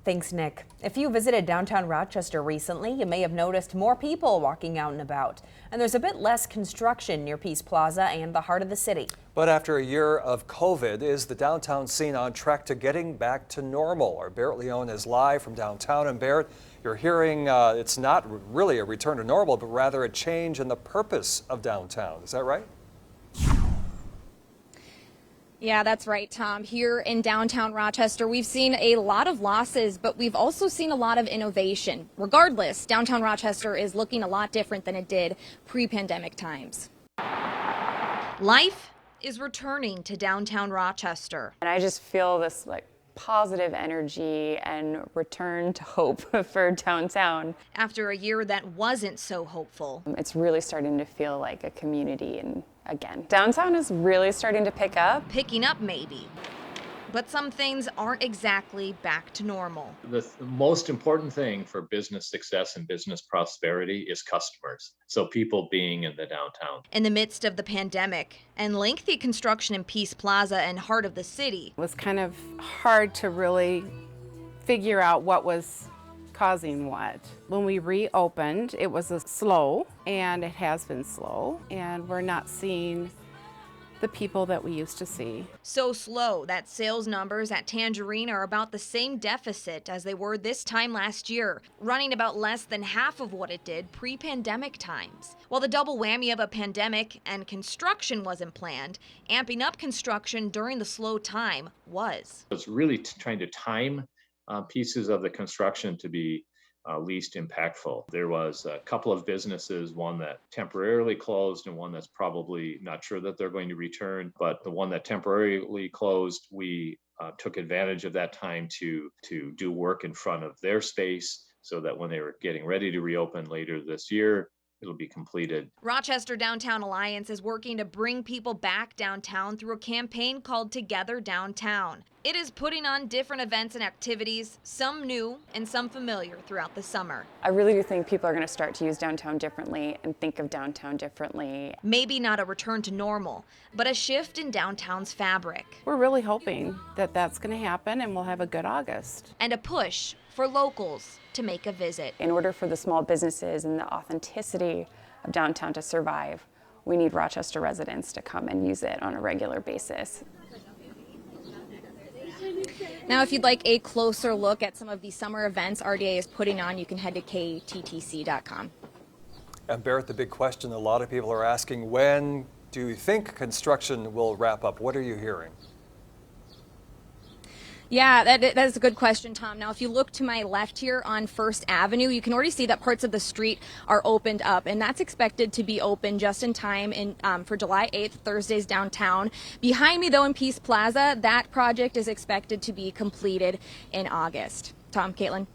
Thanks, Nick. If you visited downtown Rochester recently, you may have noticed more people walking out and about. And there's a bit less construction near Peace Plaza and the heart of the city. But after a year of COVID, is the downtown scene on track to getting back to normal? Our Barrett Leone is live from downtown. And Barrett, you're hearing it's not really a return to normal, but rather a change in the purpose of downtown. Is that right? Yeah, that's right, Tom. Here in downtown Rochester, we've seen a lot of losses, but we've also seen a lot of innovation. Regardless, downtown Rochester is looking a lot different than it did pre-pandemic times. Life is returning to downtown Rochester. And I just feel this positive energy and return to hope for downtown. After a year that wasn't so hopeful. It's really starting to feel like a community and again. Downtown is really starting to pick up. Picking up maybe, but some things aren't exactly back to normal. The most important thing for business success and business prosperity is customers. So people being in the downtown. In the midst of the pandemic and lengthy construction in Peace Plaza and heart of the city. It was kind of hard to really figure out what was causing what. When we reopened, it was slow, and it has been slow, and we're not seeing the people that we used to see. So slow that sales numbers at Tangerine are about the same deficit as they were this time last year, running about less than half of what it did pre-pandemic times. While the double whammy of a pandemic and construction wasn't planned, amping up construction during the slow time was. It's really trying to time pieces of the construction to be least impactful. There was a couple of businesses, one that temporarily closed and one that's probably not sure that they're going to return. But the one that temporarily closed, we took advantage of that time to do work in front of their space so that when they were getting ready to reopen later this year, it'll be completed. Rochester Downtown Alliance is working to bring people back downtown through a campaign called Together Downtown. It is putting on different events and activities, some new and some familiar throughout the summer. I really do think people are going to start to use downtown differently and think of downtown differently. Maybe not a return to normal, but a shift in downtown's fabric. We're really hoping that that's going to happen and we'll have a good August. And a push for locals to make a visit. In order for the small businesses and the authenticity of downtown to survive, we need Rochester residents to come and use it on a regular basis. Now, if you'd like a closer look at some of the summer events RDA is putting on, you can head to KTTC.com. And Barrett, the big question a lot of people are asking, when do you think construction will wrap up? What are you hearing? Yeah, that is a good question, Tom. Now, if you look to my left here on First Avenue, you can already see that parts of the street are opened up, and that's expected to be open just in time for July 8th, Thursday's downtown. Behind me, though, in Peace Plaza, that project is expected to be completed in August. Tom, Caitlin.